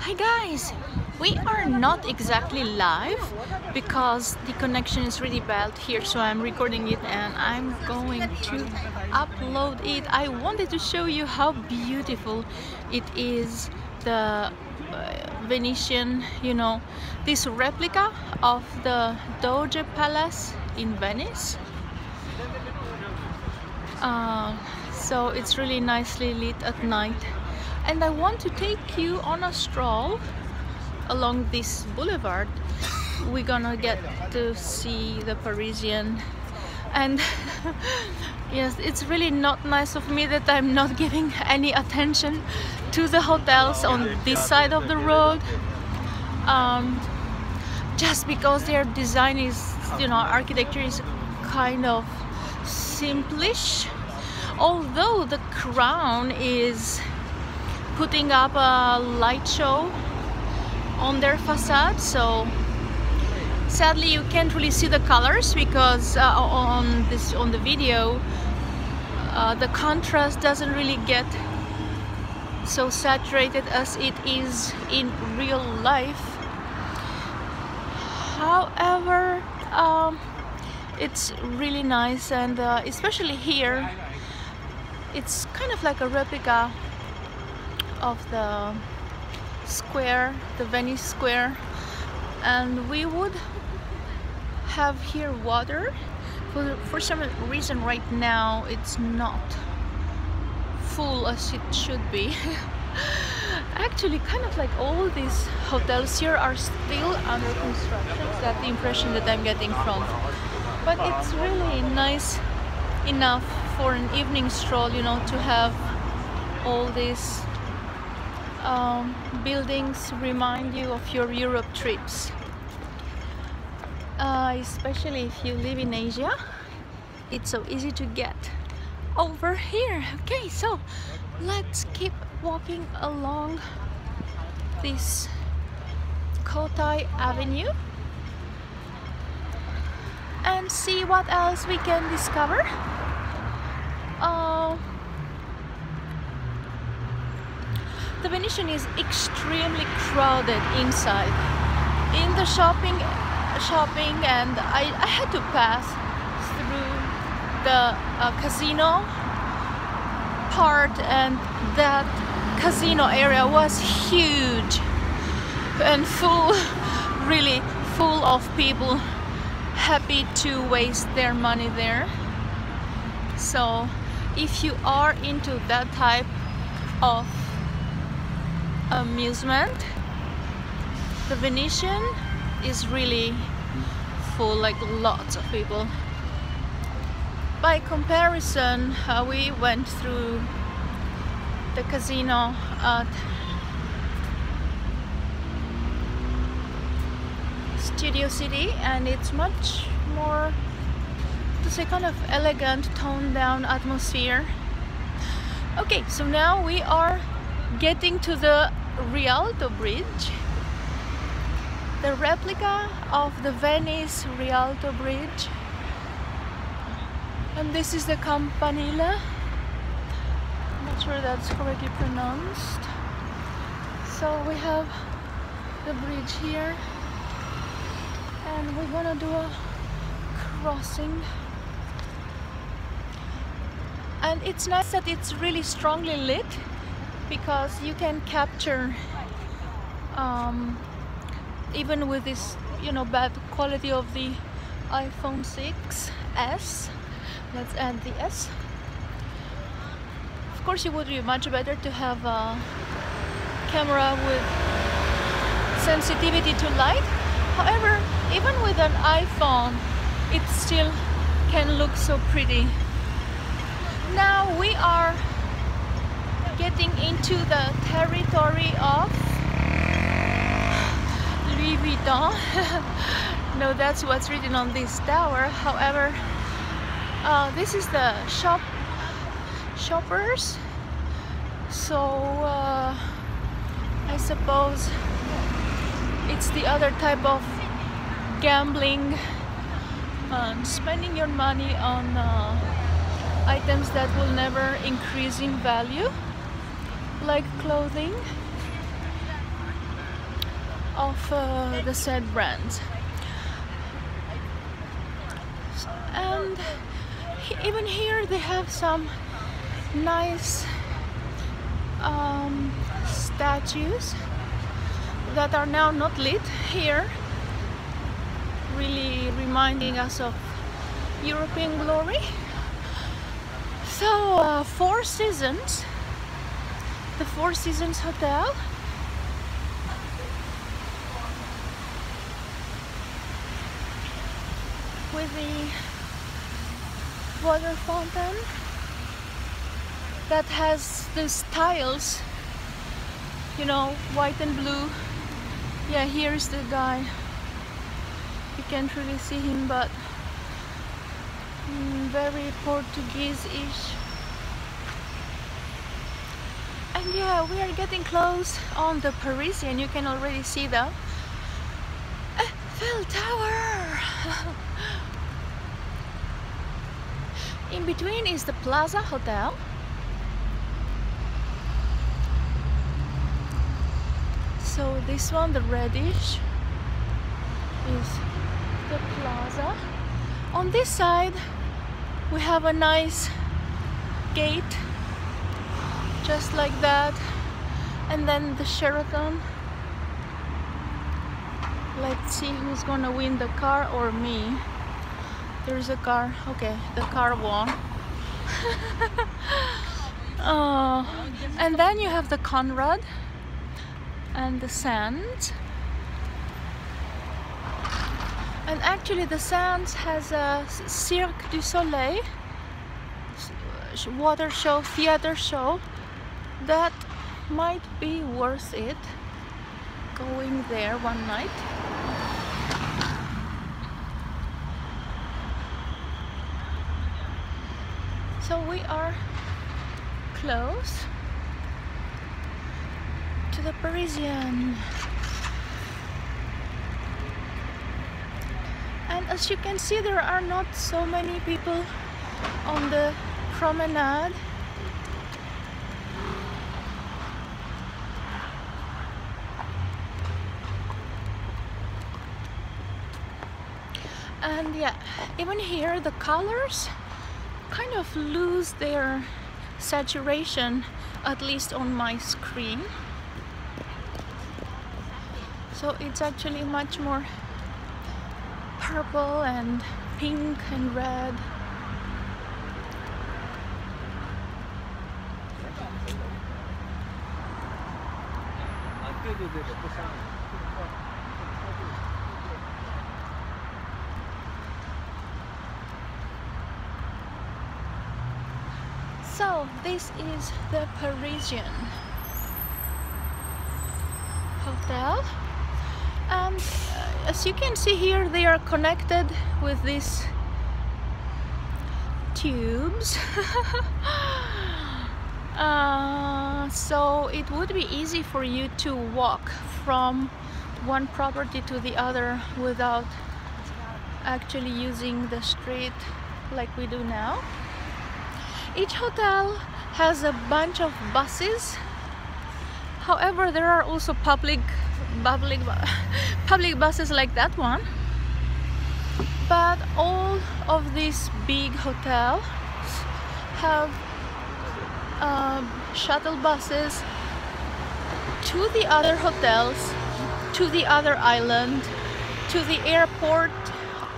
Hi guys! We are not exactly live because the connection is really bad here, so I'm recording it and I'm going to upload it. I wanted to show you how beautiful it is, the Venetian, this replica of the Doge Palace in Venice. So it's really nicely lit at night. And I want to take you on a stroll along this boulevard. We're gonna get to see the Parisian, and yes, it's really not nice of me that I'm not giving any attention to the hotels on this side of the road, just because their design is, architecture is kind of simplish, although the crown is putting up a light show on their facade, so sadly you can't really see the colors because on the video the contrast doesn't really get so saturated as it is in real life. However, it's really nice, and especially here it's kind of like a replica of the square, the Venice Square, and we would have here water. For some reason right now it's not full as it should be. Actually, kind of like all these hotels here are still under construction. That's the impression that I'm getting from. But it's really nice enough for an evening stroll, to have all these buildings remind you of your Europe trips, especially if you live in Asia. It's so easy to get over here. Okay, so let's keep walking along this Cotai Avenue and see what else we can discover. The Venetian is extremely crowded inside. In the shopping, and I had to pass through the casino part, and that casino area was huge and full, really full of people happy to waste their money there. So if you are into that type of amusement, the Venetian is really full, like lots of people. By comparison, we went through the casino at Studio City, and it's much more, to say, kind of elegant, toned down atmosphere. Okay, so now we are getting to the Rialto bridge, the replica of the Venice Rialto bridge, and this is the Campanile. I'm not sure that's correctly pronounced. So we have the bridge here, and we're gonna do a crossing. And it's nice that it's really strongly lit, because you can capture, even with this bad quality of the iPhone 6s. Let's add the S. Of course, it would be much better to have a camera with sensitivity to light. However, even with an iPhone, it still can look so pretty. Now we are getting into the territory of Louis Vuitton. No, that's what's written on this tower. However, this is the shoppers. So I suppose it's the other type of gambling, spending your money on items that will never increase in value, like clothing. of the said brands. And even here they have some nice statues that are now not lit here, really reminding us of European glory. So Four Seasons, the Four Seasons Hotel. With the water fountain that has those tiles, you know, white and blue. Yeah, here's the guy. You can't really see him, but very Portuguese-ish. And yeah, we are getting close on the Parisian. You can already see the Eiffel Tower. In between is the Plaza Hotel. So this one, the reddish, is the Plaza. On this side we have a nice gate, just like that, and then the Sheraton. Let's see who's gonna win, the car or me. There's a car. Okay, the car won. And then you have the Conrad and the Sands. And actually the Sands has a Cirque du Soleil water show, theater show, that might be worth it going there one night. So we are close to the Parisian. And as you can see, there are not so many people on the promenade. And yeah, even here the colors kind of lose their saturation, at least on my screen. So it's actually much more purple and pink and red. So this is the Parisian hotel, and as you can see here, they are connected with these tubes. So it would be easy for you to walk from one property to the other without actually using the street like we do now. Each hotel has a bunch of buses. However, there are also public buses like that one. But all of these big hotels have shuttle buses to the other hotels, to the other island, to the airport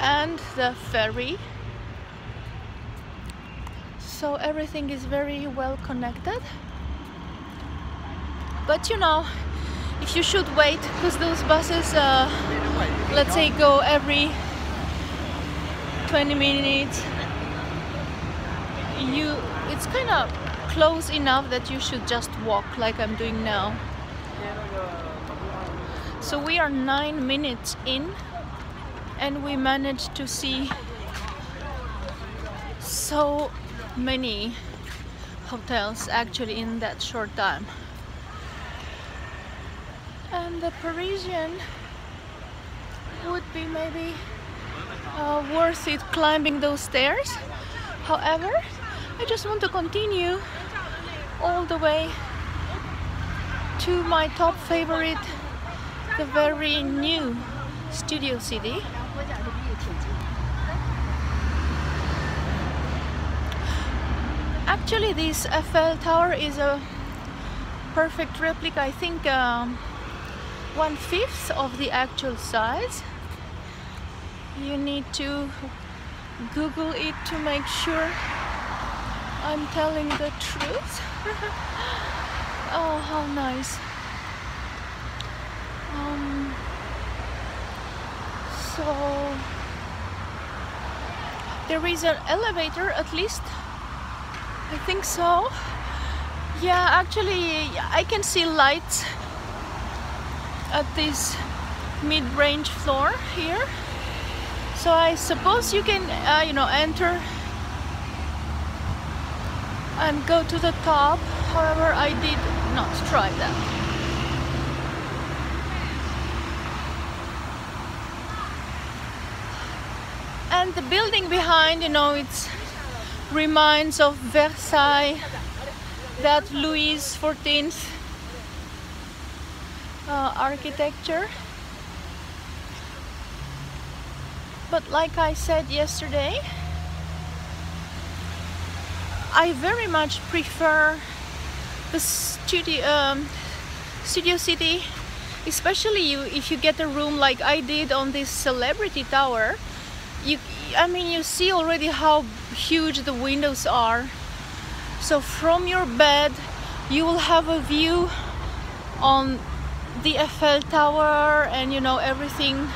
and the ferry. So everything is very well connected. But you know, if you should wait, because those buses, let's say, go every 20 minutes, it's kind of close enough that you should just walk like I'm doing now. So we are 9 minutes in and we managed to see so many hotels actually in that short time. And the Parisian would be maybe worth it climbing those stairs. However, I just want to continue all the way to my top favorite the very new Studio City. Actually, this Eiffel Tower is a perfect replica. I think 1/5 of the actual size. You need to Google it to make sure I'm telling the truth. Oh, how nice. So there is an elevator, at least I think so. Yeah, actually I can see lights at this mid-range floor here. So I suppose you can you know, enter and go to the top. However, I did not try that. And the building behind, you know, it reminds of Versailles, that Louis XIV architecture. But like I said yesterday, I very much prefer the Studio City, especially if you get a room like I did on this Celebrity Tower. I mean, you see already how huge the windows are. So from your bed, you will have a view on the Eiffel Tower, and you know, everything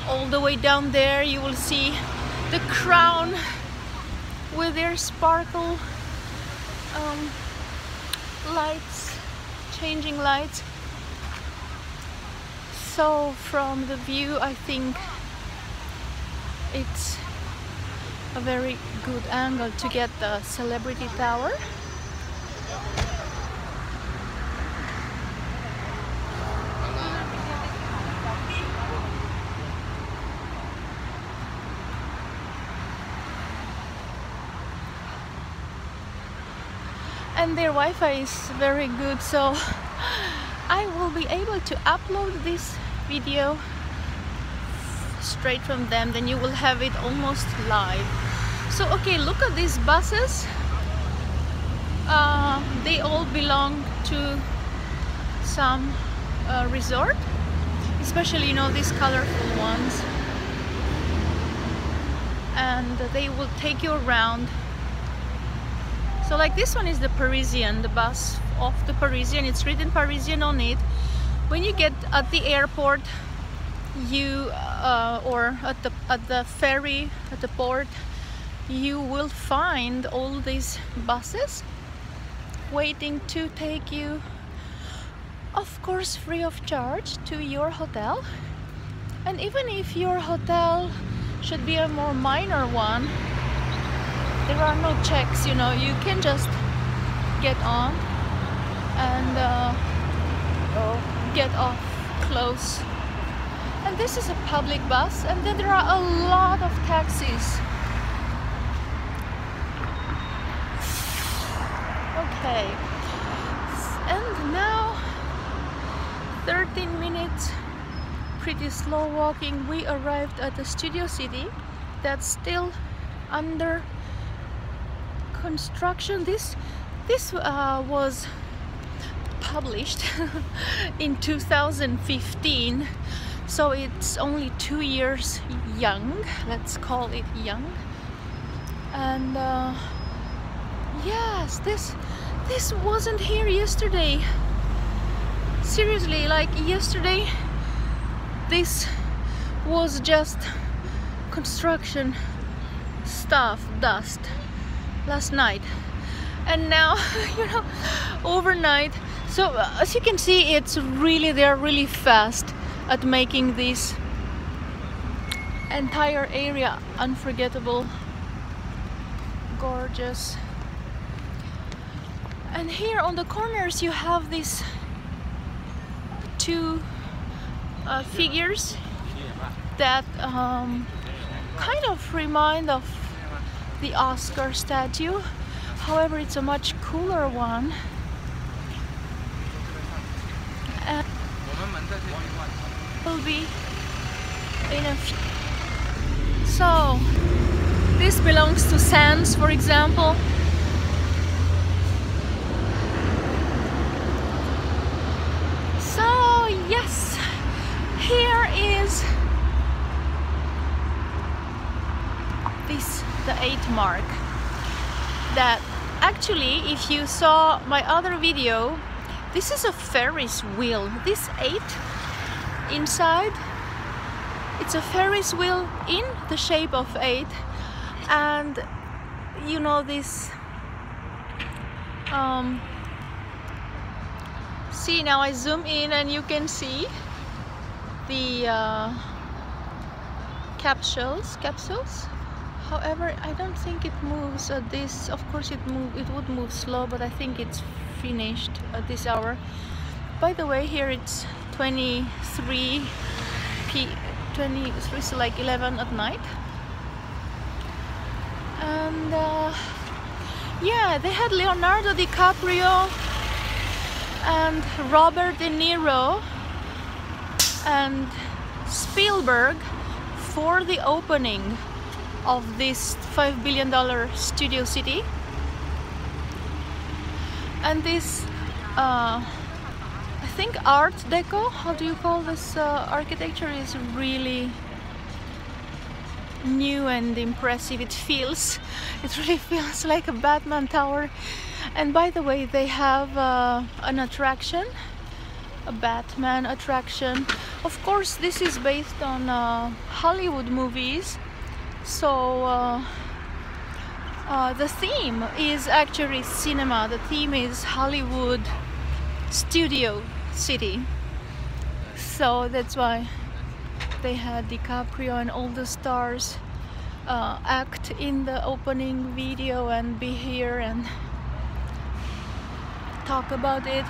all the way down there. You will see the crown with their sparkle lights, changing lights. So from the view, I think it's a very good angle to get the Celebrity Tower. And their Wi-Fi is very good, so I will be able to upload this video straight from them. Then you will have it almost live. So okay, look at these buses. They all belong to some resort, especially, you know, these colorful ones, and they will take you around. So like this one is the Parisian, the bus of the Parisian. It's written Parisian on it. When you get at the airport, you or at the ferry, at the port, you will find all these buses waiting to take you, of course free of charge, to your hotel. And even if your hotel should be a more minor one, there are no checks, you know, you can just get on and get off close. And this is a public bus, and then there are a lot of taxis. Okay, and now 13 minutes, pretty slow walking, we arrived at the Studio City. That's still under construction. This was published in 2015, so it's only 2 years young, let's call it young. And yes, this wasn't here yesterday. Seriously, like yesterday this was just construction stuff, dust, last night. And now, you know, overnight. So as you can see, it's really, they're really fast at making this entire area unforgettable, gorgeous. And here on the corners you have these two figures that kind of remind of the Oscar statue. However, it's a much cooler one. And will be in a so this belongs to Sands, for example. So yes, here is the 8 mark. That actually, if you saw my other video, this is a Ferris wheel. This 8 inside, it's a Ferris wheel in the shape of 8, and you know this. See, now I zoom in and you can see the capsules. However, I don't think it moves at this. Of course, it would move slow, but I think it's finished at this hour. By the way, here it's 23, so like 11 at night. And yeah, they had Leonardo DiCaprio and Robert De Niro and Spielberg for the opening of this $5 billion studio city. And this I think Art Deco, how do you call this architecture, is really new and impressive. It really feels like a Batman tower. And by the way, they have an attraction, a Batman attraction. Of course, this is based on Hollywood movies. So the theme is actually cinema. The theme is Hollywood Studio City. So that's why they had DiCaprio and all the stars act in the opening video and be here and talk about it.